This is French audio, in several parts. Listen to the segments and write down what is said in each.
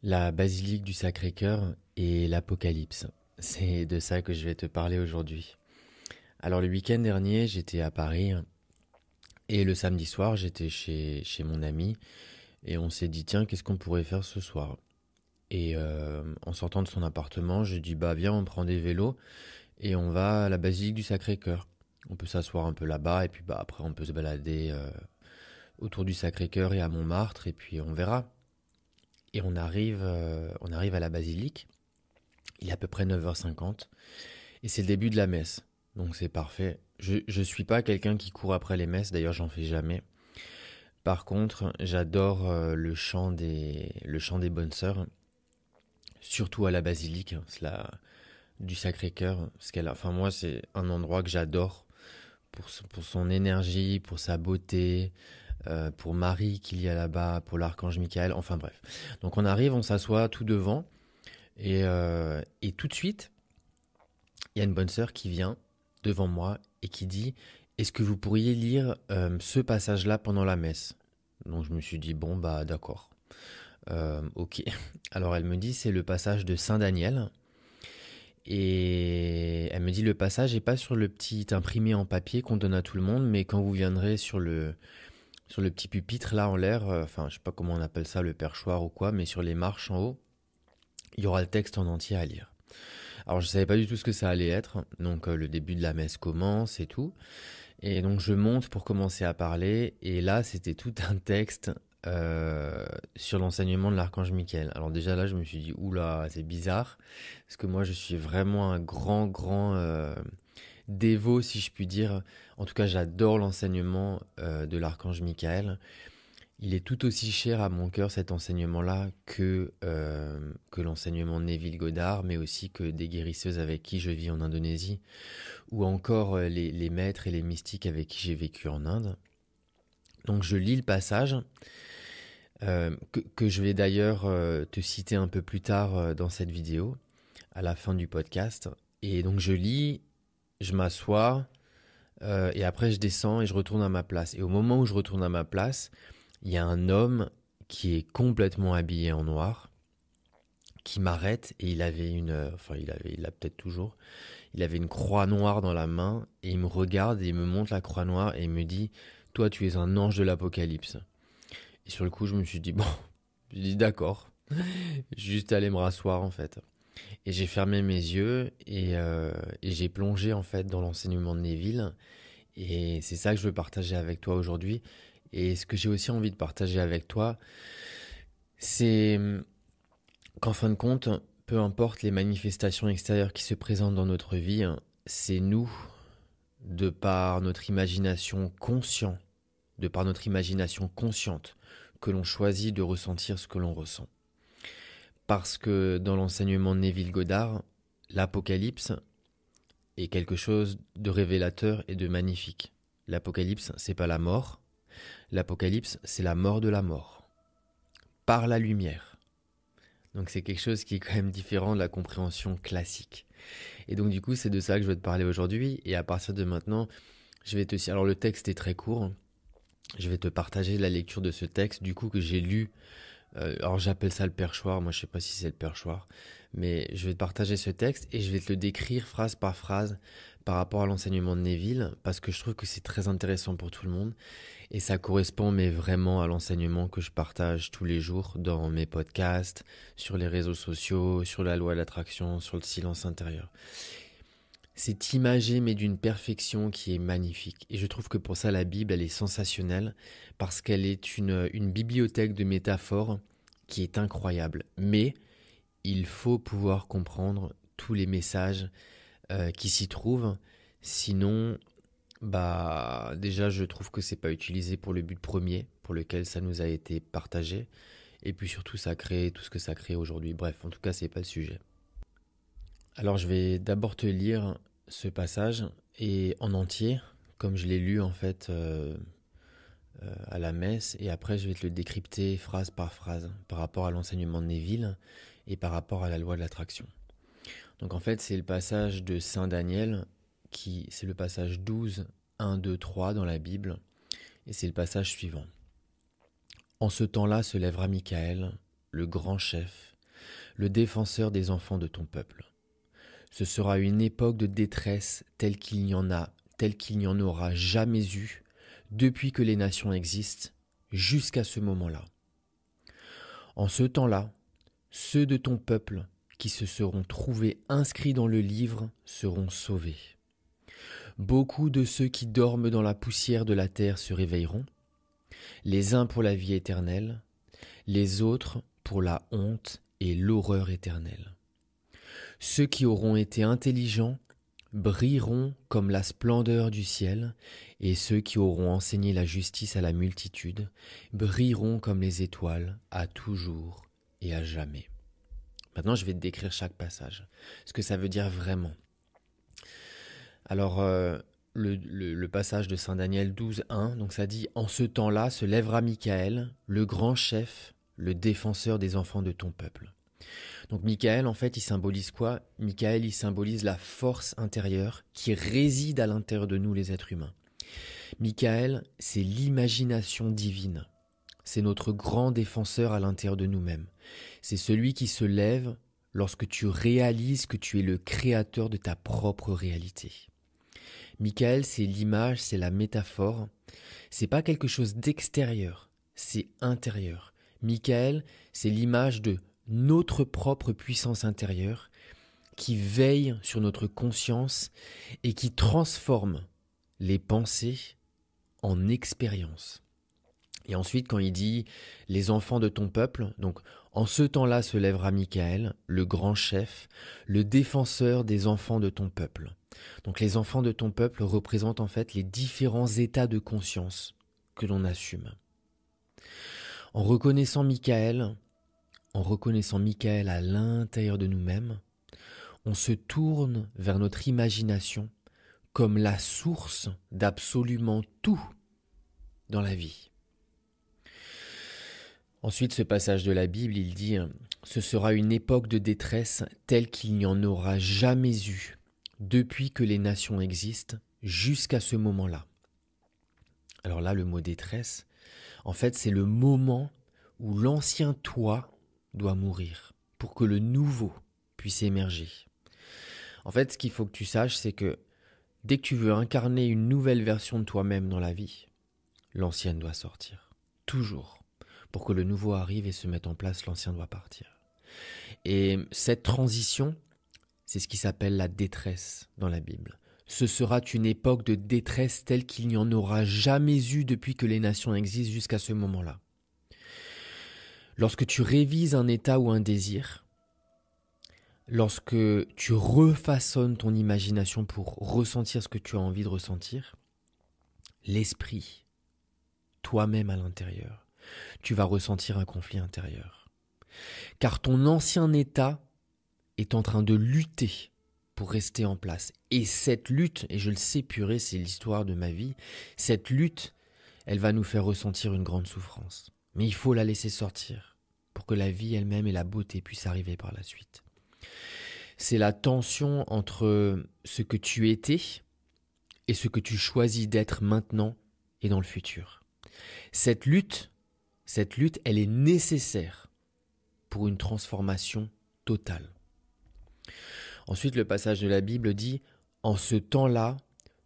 La basilique du Sacré-Cœur et l'Apocalypse. C'est de ça que je vais te parler aujourd'hui. Alors le week-end dernier, j'étais à Paris et le samedi soir, j'étais chez mon ami et on s'est dit tiens, qu'est-ce qu'on pourrait faire ce soir? Et en sortant de son appartement, je dis bah viens, on prend des vélos et on va à la basilique du Sacré-Cœur. On peut s'asseoir un peu là-bas et puis bah après on peut se balader autour du Sacré-Cœur et à Montmartre et puis on verra. Et on arrive à la basilique. Il est à peu près 9h50 et c'est le début de la messe. Donc c'est parfait. Je suis pas quelqu'un qui court après les messes, d'ailleurs j'en fais jamais. Par contre, j'adore le chant des bonnes sœurs, surtout à la basilique, du Sacré-Cœur, parce enfin moi c'est un endroit que j'adore pour son énergie, pour sa beauté, pour Marie qu'il y a là-bas, pour l'archange Michael, enfin bref. Donc on arrive, on s'assoit tout devant et tout de suite, il y a une bonne sœur qui vient devant moi et qui dit est-ce que vous pourriez lire ce passage-là pendant la messe? Donc je me suis dit bon bah d'accord. Ok. Alors elle me dit c'est le passage de Saint Daniel et elle me dit le passage est pas sur le petit imprimé en papier qu'on donne à tout le monde, mais quand vous viendrez sur le petit pupitre là en l'air, enfin je sais pas comment on appelle ça, le perchoir ou quoi, mais sur les marches en haut, il y aura le texte en entier à lire. Alors je savais pas du tout ce que ça allait être, donc le début de la messe commence et tout, et donc je monte pour commencer à parler, et là c'était tout un texte sur l'enseignement de l'archange Michael. Alors déjà là je me suis dit oula c'est bizarre, parce que moi je suis vraiment un grand dévot si je puis dire. En tout cas j'adore l'enseignement de l'archange Michael. Il est tout aussi cher à mon cœur cet enseignement-là que l'enseignement de Neville Goddard, mais aussi que des guérisseuses avec qui je vis en Indonésie, ou encore les maîtres et les mystiques avec qui j'ai vécu en Inde. Donc je lis le passage, que je vais d'ailleurs te citer un peu plus tard dans cette vidéo, à la fin du podcast. Et donc je lis, je m'assois, et après je descends et je retourne à ma place. Et au moment où je retourne à ma place, il y a un homme qui est complètement habillé en noir, qui m'arrête et il avait il a peut-être toujours, il avait une croix noire dans la main et il me regarde et il me montre la croix noire et il me dit, toi tu es un ange de l'Apocalypse. Et sur le coup je me suis dit, bon, je dis d'accord, juste aller me rasseoir en fait. Et j'ai fermé mes yeux et j'ai plongé en fait dans l'enseignement de Neville. Et c'est ça que je veux partager avec toi aujourd'hui. Et ce que j'ai aussi envie de partager avec toi, c'est qu'en fin de compte, peu importe les manifestations extérieures qui se présentent dans notre vie, c'est nous, de par notre imagination consciente, de par notre imagination consciente, que l'on choisit de ressentir ce que l'on ressent. Parce que dans l'enseignement de Neville Goddard, l'Apocalypse est quelque chose de révélateur et de magnifique. L'Apocalypse, c'est pas la mort. L'Apocalypse, c'est la mort de la mort. Par la lumière. Donc c'est quelque chose qui est quand même différent de la compréhension classique. Et donc du coup, c'est de ça que je veux te parler aujourd'hui. Et à partir de maintenant, je vais te... Alors le texte est très court. Je vais te partager la lecture de ce texte, du coup, que j'ai lu. Alors j'appelle ça le perchoir, moi je sais pas si c'est le perchoir, mais je vais te partager ce texte et je vais te le décrire phrase par phrase par rapport à l'enseignement de Neville, parce que je trouve que c'est très intéressant pour tout le monde et ça correspond mais vraiment à l'enseignement que je partage tous les jours dans mes podcasts, sur les réseaux sociaux, sur la loi de l'attraction, sur le silence intérieur. C'est imagé mais d'une perfection qui est magnifique. Et je trouve que pour ça la Bible elle est sensationnelle parce qu'elle est une bibliothèque de métaphores qui est incroyable. Mais il faut pouvoir comprendre tous les messages qui s'y trouvent. Sinon, bah déjà je trouve que c'est pas utilisé pour le but premier pour lequel ça nous a été partagé. Et puis surtout ça crée tout ce que ça crée aujourd'hui. Bref, en tout cas c'est pas le sujet. Alors je vais d'abord te lire ce passage et en entier, comme je l'ai lu en fait à la messe, et après je vais te le décrypter phrase par phrase par rapport à l'enseignement de Neville et par rapport à la loi de l'attraction. Donc en fait c'est le passage de Saint Daniel, c'est le passage 12, 1, 2, 3 dans la Bible, et c'est le passage suivant. En ce temps-là se lèvera Michael, le grand chef, le défenseur des enfants de ton peuple. Ce sera une époque de détresse telle qu'il n'y en aura jamais eu depuis que les nations existent jusqu'à ce moment-là. En ce temps-là, ceux de ton peuple qui se seront trouvés inscrits dans le livre seront sauvés. Beaucoup de ceux qui dorment dans la poussière de la terre se réveilleront, les uns pour la vie éternelle, les autres pour la honte et l'horreur éternelle. Ceux qui auront été intelligents brilleront comme la splendeur du ciel, et ceux qui auront enseigné la justice à la multitude brilleront comme les étoiles à toujours et à jamais. Maintenant, je vais te décrire chaque passage, ce que ça veut dire vraiment. Alors, le passage de Saint Daniel 12:1, donc ça dit « En ce temps-là se lèvera Michaël, le grand chef, le défenseur des enfants de ton peuple. » Donc Michaël, en fait, il symbolise quoi? Michaël, il symbolise la force intérieure qui réside à l'intérieur de nous, les êtres humains. Michaël, c'est l'imagination divine. C'est notre grand défenseur à l'intérieur de nous-mêmes. C'est celui qui se lève lorsque tu réalises que tu es le créateur de ta propre réalité. Michaël, c'est l'image, c'est la métaphore. C'est pas quelque chose d'extérieur, c'est intérieur. Michaël, c'est l'image de notre propre puissance intérieure qui veille sur notre conscience et qui transforme les pensées en expérience. Et ensuite, quand il dit « les enfants de ton peuple », donc en ce temps-là se lèvera Michaël, le grand chef, le défenseur des enfants de ton peuple. Donc les enfants de ton peuple représentent en fait les différents états de conscience que l'on assume. En reconnaissant Michaël à l'intérieur de nous-mêmes, on se tourne vers notre imagination comme la source d'absolument tout dans la vie. Ensuite, ce passage de la Bible, il dit « Ce sera une époque de détresse telle qu'il n'y en aura jamais eu depuis que les nations existent jusqu'à ce moment-là. » Alors là, le mot détresse, en fait, c'est le moment où l'ancien toi doit mourir pour que le nouveau puisse émerger. En fait, ce qu'il faut que tu saches, c'est que dès que tu veux incarner une nouvelle version de toi-même dans la vie, l'ancienne doit sortir. Toujours. Pour que le nouveau arrive et se mette en place, l'ancien doit partir. Et cette transition, c'est ce qui s'appelle la détresse dans la Bible. Ce sera une époque de détresse telle qu'il n'y en aura jamais eu depuis que les nations existent jusqu'à ce moment-là. Lorsque tu révises un état ou un désir, lorsque tu refaçonnes ton imagination pour ressentir ce que tu as envie de ressentir, l'esprit, toi-même à l'intérieur, tu vas ressentir un conflit intérieur. Car ton ancien état est en train de lutter pour rester en place. Et cette lutte, et je le sais purée, c'est l'histoire de ma vie, cette lutte, elle va nous faire ressentir une grande souffrance. Mais il faut la laisser sortir pour que la vie elle-même et la beauté puissent arriver par la suite. C'est la tension entre ce que tu étais et ce que tu choisis d'être maintenant et dans le futur. Cette lutte, elle est nécessaire pour une transformation totale. Ensuite, le passage de la Bible dit « En ce temps-là,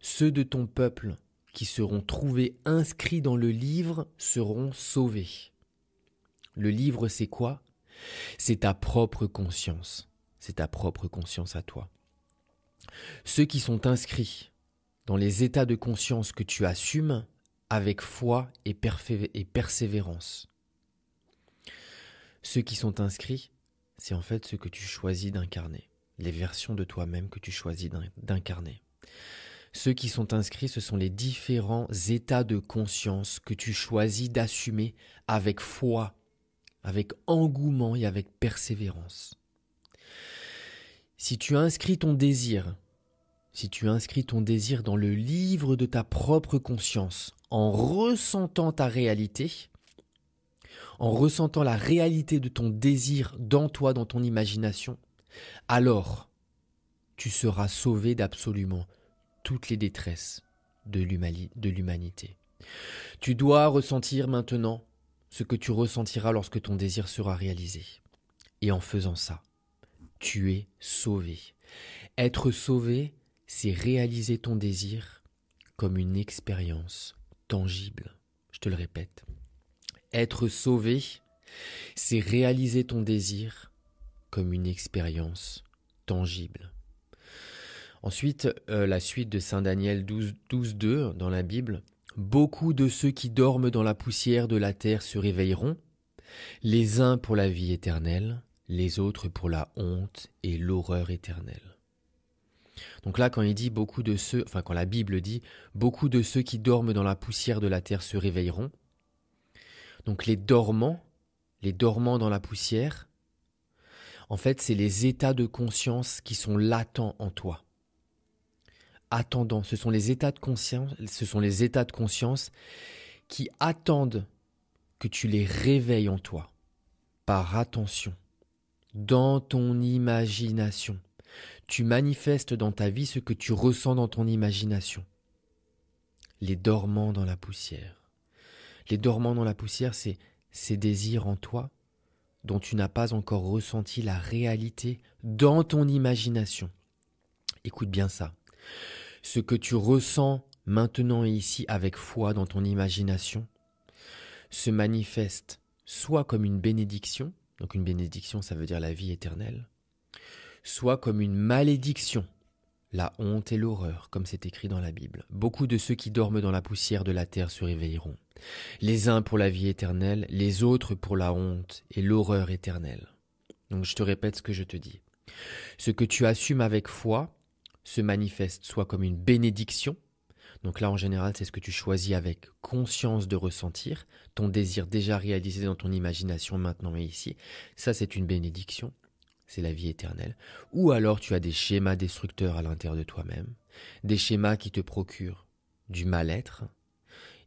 ceux de ton peuple qui seront trouvés inscrits dans le livre seront sauvés. » Le livre, c'est quoi? C'est ta propre conscience. C'est ta propre conscience à toi. Ceux qui sont inscrits dans les états de conscience que tu assumes avec foi et persévérance. Ceux qui sont inscrits, c'est en fait ce que tu choisis d'incarner, les versions de toi-même que tu choisis d'incarner. Ceux qui sont inscrits, ce sont les différents états de conscience que tu choisis d'assumer avec foi, avec engouement et avec persévérance. Si tu inscris ton désir dans le livre de ta propre conscience, en ressentant ta réalité, en ressentant la réalité de ton désir dans toi, dans ton imagination, alors tu seras sauvé d'absolument toutes les détresses de l'humanité. Tu dois ressentir maintenant ce que tu ressentiras lorsque ton désir sera réalisé. Et en faisant ça, tu es sauvé. Être sauvé, c'est réaliser ton désir comme une expérience tangible. Je te le répète. Être sauvé, c'est réaliser ton désir comme une expérience tangible. Ensuite, la suite de Saint Daniel 12:2 dans la Bible. Beaucoup de ceux qui dorment dans la poussière de la terre se réveilleront, les uns pour la vie éternelle, les autres pour la honte et l'horreur éternelle. Donc là, quand la Bible dit beaucoup de ceux qui dorment dans la poussière de la terre se réveilleront. Donc les dormants dans la poussière, en fait, c'est les états de conscience qui sont latents en toi. Attendant, ce sont les états de conscience qui attendent que tu les réveilles en toi par attention, dans ton imagination. Tu manifestes dans ta vie ce que tu ressens dans ton imagination. Les dormants dans la poussière. Les dormants dans la poussière, c'est ces désirs en toi dont tu n'as pas encore ressenti la réalité dans ton imagination. Écoute bien ça. Ce que tu ressens maintenant et ici avec foi dans ton imagination se manifeste soit comme une bénédiction, donc une bénédiction ça veut dire la vie éternelle, soit comme une malédiction, la honte et l'horreur, comme c'est écrit dans la Bible. Beaucoup de ceux qui dorment dans la poussière de la terre se réveilleront, les uns pour la vie éternelle, les autres pour la honte et l'horreur éternelle. Donc je te répète ce que je te dis. Ce que tu assumes avec foi se manifeste soit comme une bénédiction, donc là en général c'est ce que tu choisis avec conscience de ressentir, ton désir déjà réalisé dans ton imagination maintenant et ici, ça c'est une bénédiction, c'est la vie éternelle. Ou alors tu as des schémas destructeurs à l'intérieur de toi-même, des schémas qui te procurent du mal-être,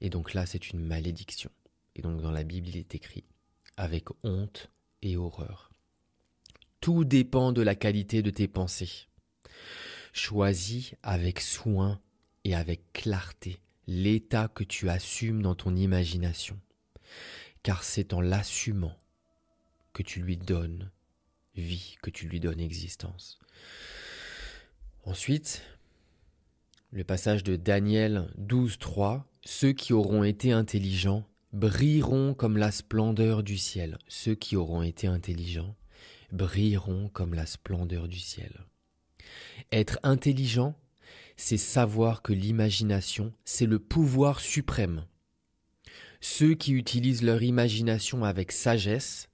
et donc là c'est une malédiction. Et donc dans la Bible il est écrit avec honte et horreur. Tout dépend de la qualité de tes pensées. Choisis avec soin et avec clarté l'état que tu assumes dans ton imagination, car c'est en l'assumant que tu lui donnes vie, que tu lui donnes existence. Ensuite, le passage de Daniel 12:3, ceux qui auront été intelligents brilleront comme la splendeur du ciel. Ceux qui auront été intelligents brilleront comme la splendeur du ciel. Être intelligent, c'est savoir que l'imagination, c'est le pouvoir suprême. Ceux qui utilisent leur imagination avec sagesse,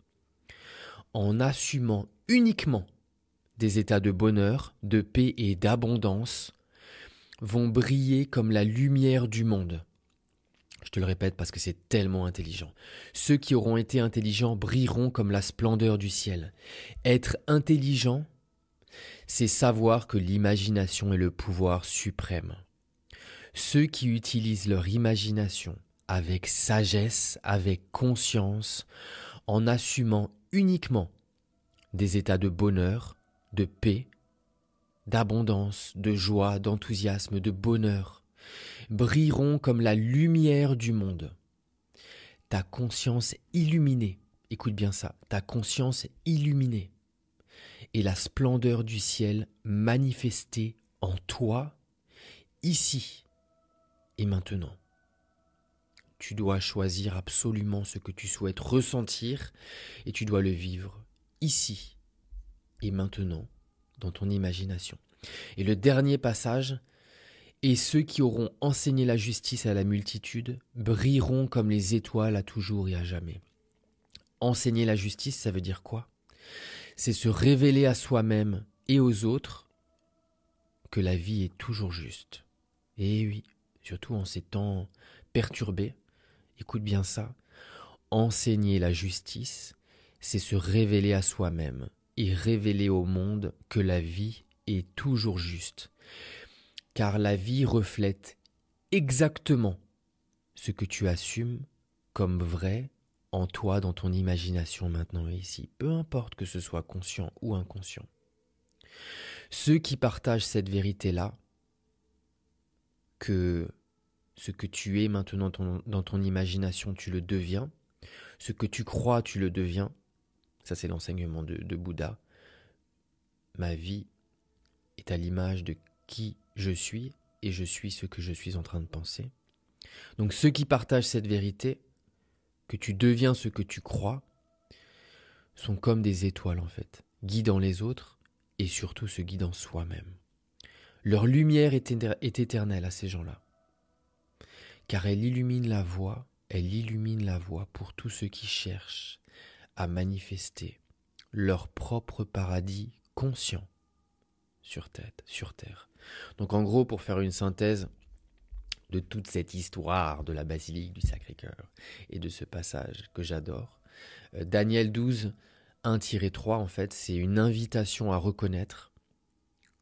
en assumant uniquement des états de bonheur, de paix et d'abondance, vont briller comme la lumière du monde. Je te le répète parce que c'est tellement intelligent. Ceux qui auront été intelligents brilleront comme la splendeur du ciel. Être intelligent, c'est savoir que l'imagination est le pouvoir suprême. Ceux qui utilisent leur imagination avec sagesse, avec conscience, en assumant uniquement des états de bonheur, de paix, d'abondance, de joie, d'enthousiasme, de bonheur, brilleront comme la lumière du monde. Ta conscience illuminée, écoute bien ça, ta conscience illuminée et la splendeur du ciel manifestée en toi, ici et maintenant. Tu dois choisir absolument ce que tu souhaites ressentir et tu dois le vivre ici et maintenant dans ton imagination. Et le dernier passage, et ceux qui auront enseigné la justice à la multitude brilleront comme les étoiles à toujours et à jamais. Enseigner la justice, ça veut dire quoi ? C'est se révéler à soi-même et aux autres que la vie est toujours juste. Et oui, surtout en ces temps perturbés, écoute bien ça, enseigner la justice, c'est se révéler à soi-même et révéler au monde que la vie est toujours juste. Car la vie reflète exactement ce que tu assumes comme vrai en toi, dans ton imagination maintenant et ici, peu importe que ce soit conscient ou inconscient. Ceux qui partagent cette vérité-là, que ce que tu es maintenant dans ton imagination, tu le deviens, ce que tu crois, tu le deviens, Ça, c'est l'enseignement de Bouddha. Ma vie est à l'image de qui je suis et je suis ce que je suis en train de penser. Donc ceux qui partagent cette vérité, que tu deviens ce que tu crois, sont comme des étoiles en fait, guidant les autres et surtout se guidant soi-même. Leur lumière est éternelle à ces gens-là, car elle illumine la voie pour tous ceux qui cherchent à manifester leur propre paradis conscient sur terre. Donc en gros, pour faire une synthèse de toute cette histoire de la basilique du Sacré-Cœur et de ce passage que j'adore, Daniel 12, 1-3, en fait, c'est une invitation à reconnaître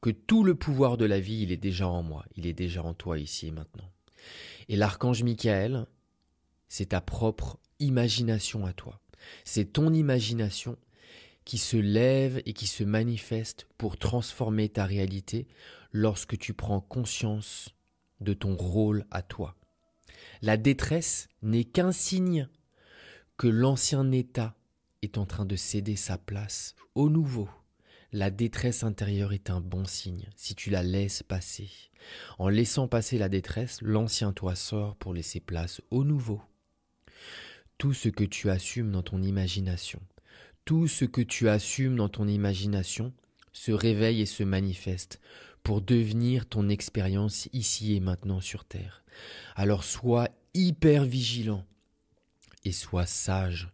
que tout le pouvoir de la vie, il est déjà en moi, il est déjà en toi ici et maintenant. Et l'archange Michael, c'est ta propre imagination à toi. C'est ton imagination qui se lève et qui se manifeste pour transformer ta réalité lorsque tu prends conscience de ton rôle à toi. La détresse n'est qu'un signe que l'ancien état est en train de céder sa place au nouveau. La détresse intérieure est un bon signe si tu la laisses passer. En laissant passer la détresse, l'ancien toi sort pour laisser place au nouveau. Tout ce que tu assumes dans ton imagination, se réveille et se manifeste pour devenir ton expérience ici et maintenant sur Terre. Alors sois hyper vigilant et sois sage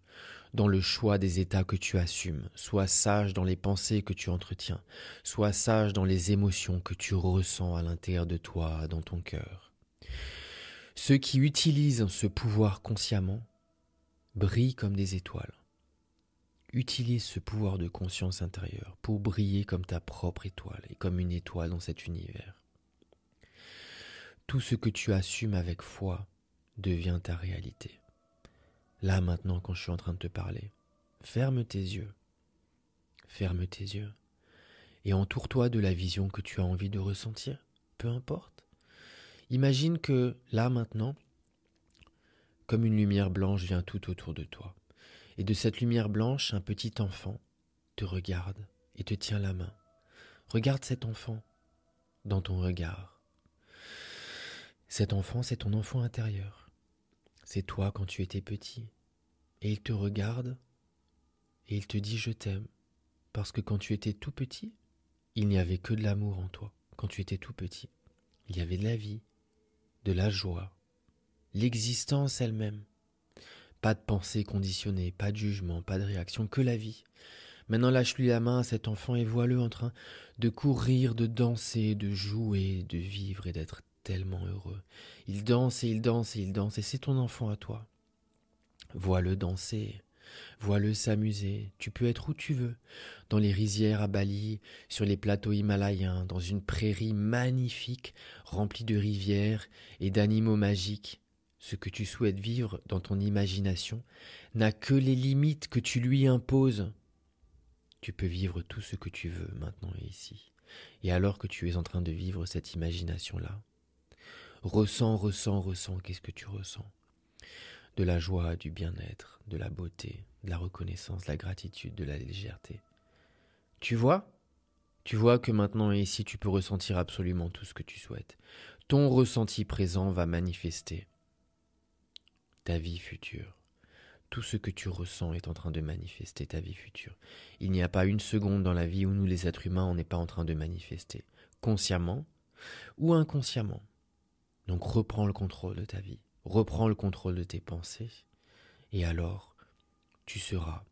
dans le choix des états que tu assumes. Sois sage dans les pensées que tu entretiens. Sois sage dans les émotions que tu ressens à l'intérieur de toi, dans ton cœur. Ceux qui utilisent ce pouvoir consciemment brillent comme des étoiles. Utilise ce pouvoir de conscience intérieure pour briller comme ta propre étoile et comme une étoile dans cet univers. Tout ce que tu assumes avec foi devient ta réalité. Là maintenant, quand je suis en train de te parler, ferme tes yeux et entoure-toi de la vision que tu as envie de ressentir, peu importe. Imagine que là maintenant, comme une lumière blanche vient tout autour de toi. Et de cette lumière blanche, un petit enfant te regarde et te tient la main. Regarde cet enfant dans ton regard. Cet enfant, c'est ton enfant intérieur. C'est toi quand tu étais petit. Et il te regarde et il te dit « je t'aime ». Parce que quand tu étais tout petit, il n'y avait que de l'amour en toi. Quand tu étais tout petit, il y avait de la vie, de la joie, l'existence elle-même. Pas de pensée conditionnée, pas de jugement, pas de réaction, que la vie. Maintenant, lâche-lui la main à cet enfant et vois-le en train de courir, de danser, de jouer, de vivre et d'être tellement heureux. Il danse et il danse et il danse et c'est ton enfant à toi. Vois-le danser, vois-le s'amuser. Tu peux être où tu veux, dans les rizières à Bali, sur les plateaux himalayens, dans une prairie magnifique remplie de rivières et d'animaux magiques. Ce que tu souhaites vivre dans ton imagination n'a que les limites que tu lui imposes. Tu peux vivre tout ce que tu veux maintenant et ici. Et alors que tu es en train de vivre cette imagination-là, ressens, qu'est-ce que tu ressens? De la joie, du bien-être, de la beauté, de la reconnaissance, de la gratitude, de la légèreté. Tu vois? Tu vois que maintenant et ici, tu peux ressentir absolument tout ce que tu souhaites. Ton ressenti présent va manifester ta vie future. Tout ce que tu ressens est en train de manifester ta vie future. Il n'y a pas une seconde dans la vie où nous, les êtres humains, on n'est pas en train de manifester, consciemment ou inconsciemment. Donc reprends le contrôle de ta vie, reprends le contrôle de tes pensées, et alors tu seras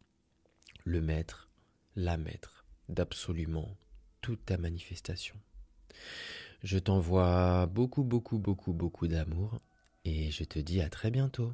le maître, la maître d'absolument toute ta manifestation. Je t'envoie beaucoup d'amour, et je te dis à très bientôt.